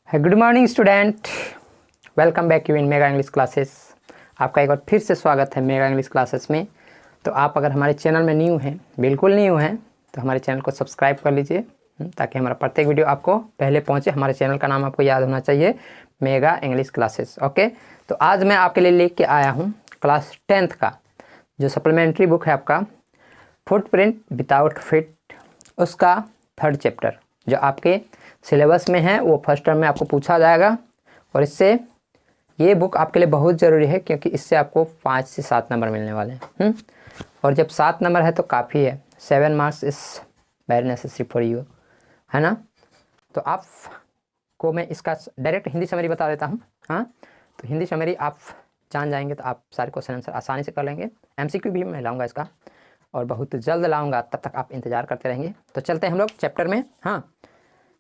Good morning student, welcome back you in mega English classes. आपका एक बार फिर से स्वागत है मेगा इंग्लिश क्लासेस में। तो आप अगर हमारे चैनल में न्यू हैं, बिल्कुल न्यू हैं, तो हमारे चैनल को सब्सक्राइब कर लीजिए ताकि हमारा प्रत्येक वीडियो आपको पहले पहुंचे। हमारे चैनल का नाम आपको याद होना चाहिए, मेगा इंग्लिश क्लासेस। ओके, तो आज मैं आपके लिए लेके आया हूँ क्लास 10th का जो सप्लीमेंट्री बुक है आपका फुटप्रिंट विदाउट फीट, उसका 3rd चैप्टर जो आपके सिलेबस में है वो फर्स्ट टर्म में आपको पूछा जाएगा। और इससे ये बुक आपके लिए बहुत ज़रूरी है क्योंकि इससे आपको 5 से 7 नंबर मिलने वाले हैं। और जब 7 नंबर है तो काफ़ी है, 7 marks is very necessary for you, है ना। तो आपको मैं इसका डायरेक्ट हिंदी समरी बता देता हूँ। हाँ, तो हिंदी समरी आप जान जाएंगे तो आप सारे क्वेश्चन आंसर आसानी से कर लेंगे। MCQ भी मैं लाऊंगा इसका और बहुत जल्द लाऊंगा, तब तक आप इंतज़ार करते रहेंगे। तो चलते हैं हम लोग चैप्टर में। हाँ,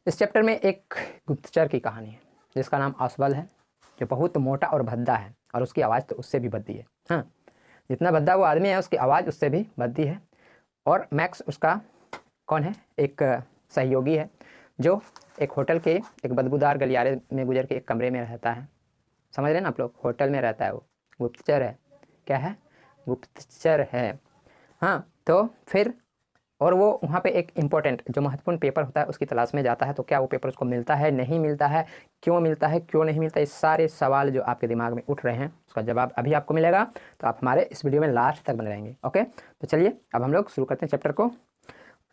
इस चैप्टर में एक गुप्तचर की कहानी है जिसका नाम ऑसबल है, जो बहुत मोटा और भद्दा है और उसकी आवाज़ तो उससे भी भद्दी है। हाँ, जितना भद्दा वो आदमी है उसकी आवाज़ उससे भी भद्दी है। और मैक्स उसका कौन है, एक सहयोगी है जो एक होटल के एक बदबूदार गलियारे में गुजर के एक कमरे में रहता है। समझ रहे हैं ना आप लोग, होटल में रहता है, वो गुप्तचर है। क्या है? गुप्तचर है। हाँ, तो फिर और वो वहाँ पे एक इम्पोर्टेंट जो महत्वपूर्ण पेपर होता है उसकी तलाश में जाता है। तो क्या वो पेपर उसको मिलता है, नहीं मिलता है, क्यों मिलता है, क्यों नहीं मिलता, ये सारे सवाल जो आपके दिमाग में उठ रहे हैं उसका जवाब अभी आपको मिलेगा। तो आप हमारे इस वीडियो में लास्ट तक बने रहेंगे। ओके, तो चलिए अब हम लोग शुरू करते हैं चैप्टर को।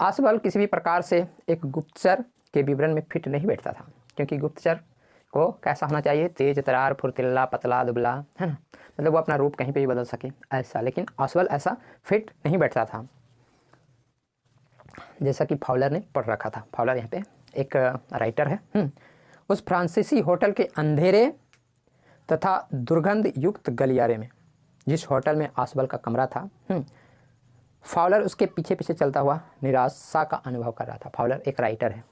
ऑसबल किसी भी प्रकार से एक गुप्तचर के विवरण में फिट नहीं बैठता था, क्योंकि गुप्तचर को कैसा होना चाहिए, तेज तरार, फुर्तीला, पतला दुबला, है ना, मतलब वो अपना रूप कहीं पे भी बदल सके ऐसा। लेकिन ऑसबल ऐसा फिट नहीं बैठता था जैसा कि फाउलर ने पढ़ रखा था। फाउलर यहाँ पे एक राइटर है। उस फ्रांसीसी होटल के अंधेरे तथा दुर्गंध युक्त गलियारे में, जिस होटल में ऑसबल का कमरा था, फाउलर उसके पीछे पीछे चलता हुआ निराशा का अनुभव कर रहा था। फाउलर एक राइटर है,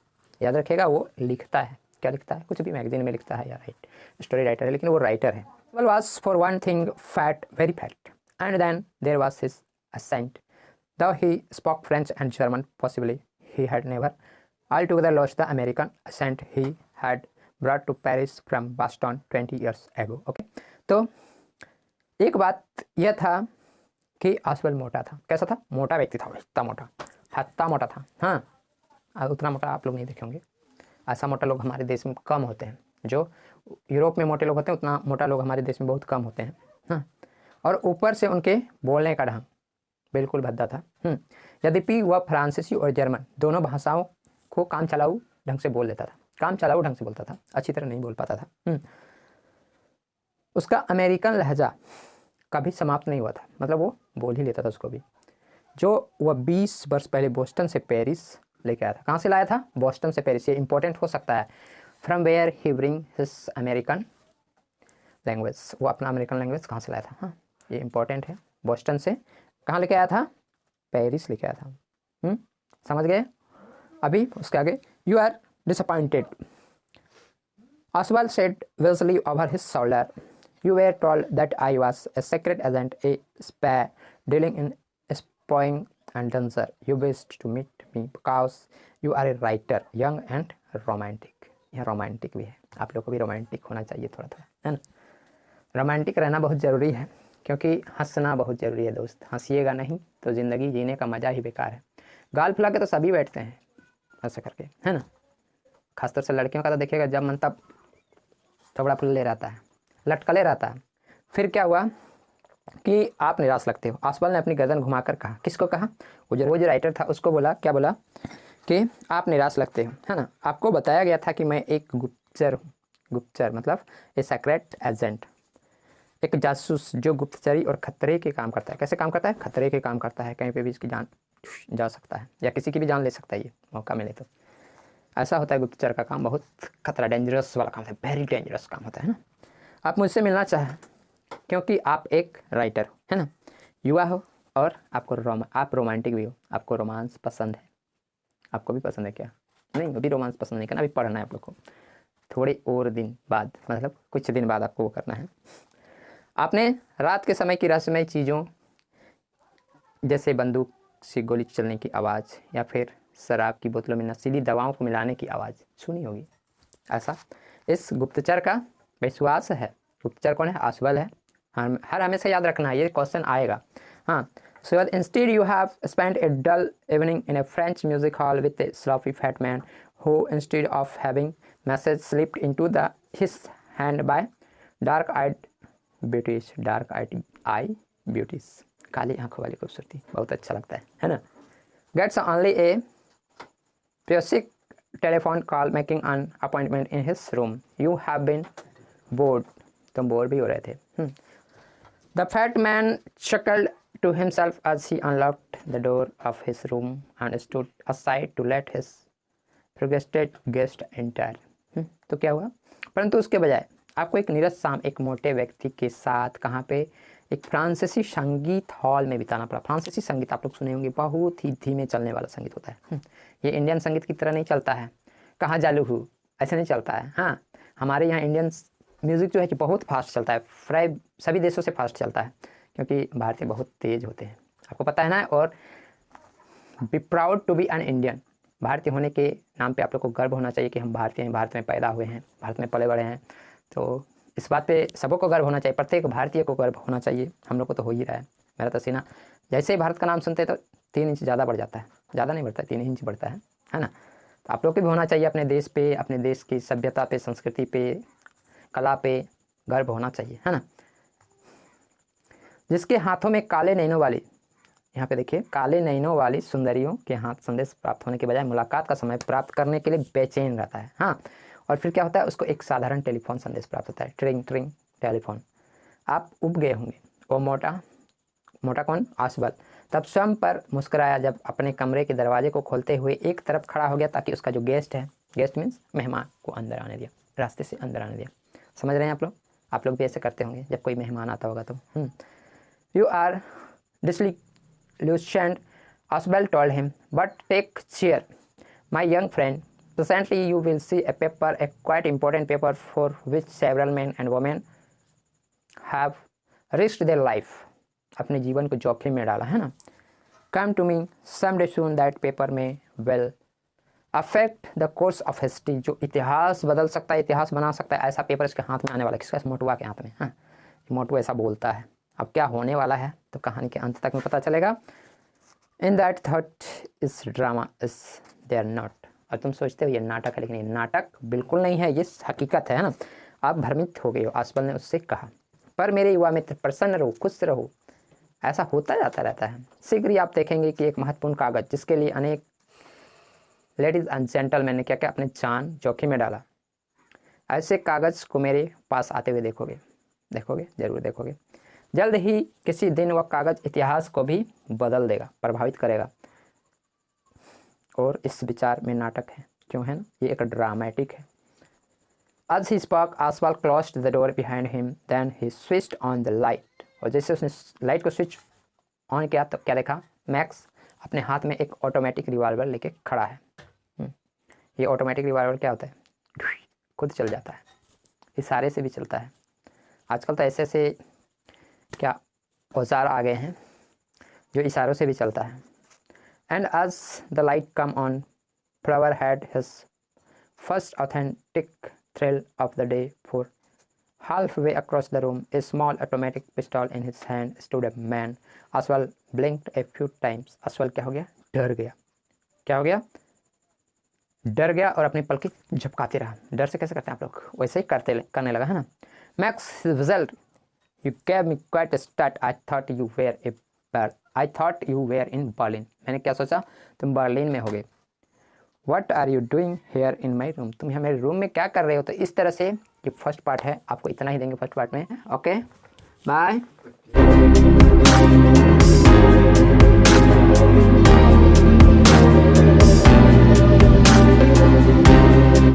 याद रखिएगा, वो लिखता है। क्या लिखता है? कुछ भी मैगजीन में लिखता है या राइट स्टोरी राइटर है, लेकिन वो राइटर है। Ausable was for one thing fat, very fat, and then there was his accent. Though he spoke French and German, possibly he had never altogether lost the American accent he had brought to Paris from Boston 20 years ago. Okay, तो एक बात यह था कि ऑसबल मोटा था। कैसा था? मोटा व्यक्ति था, इतना मोटा, हत्ता मोटा था। हाँ, उतना मोटा आप लोग नहीं देखे होंगे। ऐसा मोटा लोग हमारे देश में कम होते हैं। जो यूरोप में मोटे लोग होते हैं उतना मोटा लोग हमारे देश में बहुत कम होते हैं। हाँ, और ऊपर से उनके बोलने का ढंग बिल्कुल भद्दा था। यद्यपि वह फ्रांसीसी और जर्मन दोनों भाषाओं को काम चलाऊ ढंग से बोल लेता था। काम चलाऊ ढंग से बोलता था, अच्छी तरह नहीं बोल पाता था। उसका अमेरिकन लहजा कभी समाप्त नहीं हुआ था, मतलब वो बोल ही लेता था उसको भी। जो वह 20 वर्ष पहले बोस्टन से पेरिस लेके आया था। कहाँ से लाया था? बोस्टन से पेरिस। ये इंपॉर्टेंट हो सकता है। From where he bring his American language, वो अपना अमेरिकन लैंग्वेज कहाँ से लाया था? हाँ, ये इंपॉर्टेंट है। बोस्टन से कहाँ लेके आया था? पेरिस लेके आया था। समझ गए? अभी उसके आगे, you are disappointed, Ausable said Wellesley over his shoulder, you were told that I was a secret agent, a spy dealing in spying and danger, you wished to meet me because you are a writer, young and romantic. यह romantic भी है, आप लोग को भी romantic होना चाहिए थोड़ा थोड़ा, है ना। रोमांटिक रहना बहुत ज़रूरी है क्योंकि हंसना बहुत ज़रूरी है दोस्त। हंसिएगा नहीं तो ज़िंदगी जीने का मज़ा ही बेकार है। गाल फुला के तो सभी बैठते हैं ऐसा करके, है ना। खासतौर से लड़कियों का तो देखिएगा, जब मन तब थोड़ा फुल्ले रहता है, लटकले रहता है। फिर क्या हुआ कि आप निराश लगते हो। ऑसबल ने अपनी गर्दन घुमाकर कहा। किसको कहा? वो जो राइटर था उसको बोला। क्या बोला? कि आप निराश लगते हो, है ना। आपको बताया गया था कि मैं एक गुप्तचर हूँ। गुप्तचर मतलब ए सीक्रेट एजेंट, एक जासूस जो गुप्तचरी और खतरे के काम करता है। कैसे काम करता है? खतरे के काम करता है। कहीं पे भी इसकी जान जा सकता है या किसी की भी जान ले सकता है, ये मौका मिले तो। ऐसा होता है गुप्तचर का काम, बहुत खतरा, डेंजरस वाला काम है, वेरी डेंजरस काम होता है ना। आप मुझसे मिलना चाहें क्योंकि आप एक राइटर हो, है ना, युवा हो और आपको आप रोमांटिक भी हो, आपको रोमांस पसंद है। आपको भी पसंद है क्या? नहीं, अभी रोमांस पसंद नहीं करना, अभी पढ़ना है आप लोग को। थोड़े और दिन बाद, मतलब कुछ दिन बाद आपको वो करना है। आपने रात के समय की रहस्यमय चीज़ों जैसे बंदूक से गोली चलने की आवाज़ या फिर शराब की बोतलों में नशीली दवाओं को मिलाने की आवाज़ सुनी होगी। ऐसा इस गुप्तचर का विश्वास है। गुप्तचर कौन है? आसबल है। हर हमेशा याद रखना है, ये क्वेश्चन आएगा। हाँ, so instead you have spent a dull evening in a French music hall with a sloppy fat man who instead of having message slipped into his hand by dark-eyed beauties, काली आंखों वाली खूबसूरती, बहुत अच्छा लगता है ना। Gets only a basic telephone call making an appointment in his room. You have been bored, तुम bore भी हो रहे थे। The fat man chuckled to himself as he unlocked the door of his room and stood aside to let his frustrated guest enter. तो क्या हुआ? परंतु उसके बजाय आपको एक नीरस शाम एक मोटे व्यक्ति के साथ कहाँ पे? एक फ्रांसीसी संगीत हॉल में बिताना पड़ा। फ्रांसीसी संगीत आप लोग सुने होंगे, बहुत ही धीमे चलने वाला संगीत होता है। ये इंडियन संगीत की तरह नहीं चलता है, कहाँ जालू हूँ ऐसे नहीं चलता है। हाँ, हमारे यहाँ इंडियन म्यूज़िक जो है कि बहुत फास्ट चलता है, सभी देशों से फास्ट चलता है, क्योंकि भारतीय बहुत तेज़ होते हैं, आपको पता है ना। और be proud to be an Indian, भारतीय होने के नाम पे आप लोग को गर्व होना चाहिए कि हम भारतीय हैं, भारत में पैदा हुए हैं, भारत में पले बड़े हैं। तो इस बात पे सबों को गर्व होना चाहिए, प्रत्येक भारतीय को गर्व होना चाहिए। हम लोग को तो हो ही रहा है। मेरा तो सीना जैसे ही भारत का नाम सुनते तो 3 इंच ज़्यादा बढ़ जाता है, ज़्यादा नहीं बढ़ता, 3 इंच बढ़ता है ना। तो आप लोग को भी होना चाहिए अपने देश पे, अपने देश की सभ्यता पे, संस्कृति पे, कला पे गर्व होना चाहिए, है ना। जिसके हाथों में काले नैनों वाली, यहाँ पे देखिए, काले नैनों वाली सुंदरियों के हाथ संदेश प्राप्त होने के बजाय मुलाकात का समय प्राप्त करने के लिए बेचैन रहता है। हाँ, और फिर क्या होता है? उसको एक साधारण टेलीफोन संदेश प्राप्त होता है, ट्रिंग ट्रिंग टेलीफोन। आप उब गए होंगे। वो मोटा कौन? आसबल। तब स्वयं पर मुस्कुराया जब अपने कमरे के दरवाजे को खोलते हुए एक तरफ खड़ा हो गया ताकि उसका जो गेस्ट है, गेस्ट मीन्स मेहमान, को अंदर आने दिया, रास्ते से अंदर आने दिया। समझ रहे हैं आप लोग भी ऐसे करते होंगे जब कोई मेहमान आता होगा तो। You are disillusioned, Oswald told him, but take cheer, my young friend. Presently you will see a paper, a quite important paper for which several men and women have risked their life. अपने जीवन को जोखिम में डाला है ना। Come to me someday soon, that paper may well affect the course of history. जो इतिहास बदल सकता है, इतिहास बना सकता है, ऐसा पेपर इसके हाथ में आने वाला है। किसका? मोटुआ के हाथ में। हाँ, मोटू ऐसा बोलता है। अब क्या होने वाला है तो कहानी के अंत तक में पता चलेगा। In that thought this drama is they are not. और तुम सोचते हो ये नाटक है, लेकिन ये नाटक बिल्कुल नहीं है, ये हकीकत है ना। आप भ्रमित हो गए हो, आसबल ने उससे कहा। पर मेरे युवा मित्र, प्रसन्न रहो, खुश रहो, ऐसा होता जाता रहता है। शीघ्र ही आप देखेंगे कि एक महत्वपूर्ण कागज जिसके लिए अनेक लेडीज एंड जेंटलमैन ने क्या क्या अपने जान जोखिम में डाला, ऐसे कागज को मेरे पास आते हुए देखोगे, जरूर देखोगे। जल्द ही किसी दिन वह कागज इतिहास को भी बदल देगा, प्रभावित करेगा। और इस विचार में नाटक है, क्यों है ना, ये एक ड्रामेटिक है। As he spoke, Oswald closed the door behind him. Then he switched on the light. और जैसे उसने लाइट को स्विच ऑन किया तो क्या देखा? मैक्स अपने हाथ में एक ऑटोमेटिक रिवॉल्वर लेके खड़ा है। ये ऑटोमेटिक रिवॉल्वर क्या होता है? खुद चल जाता है, इशारे से भी चलता है। आजकल तो ऐसे क्या औजार आ गए हैं जो इशारों से भी चलता है। And as the light come on, flower had his first authentic thrill of the day, for halfway across the room, a small automatic pistol in his hand, stood a man. Oswald blinked a few times. Oswald क्या हो गया? डर गया। क्या हो गया? डर गया और अपनी पलकें झपकाते रहा। डर से कैसे करते हैं आप लोग? वैसे ही करने लगा, है ना। Max Wizard, you gave me quite a start. I thought you were in Berlin. मैंने क्या सोचा? तुम बर्लिन में होगे। What are you doing here in my room? तुम यहाँ मेरे रूम में क्या कर रहे हो? तो इस तरह से ये फर्स्ट पार्ट है, आपको इतना ही देंगे फर्स्ट पार्ट में। Okay, bye.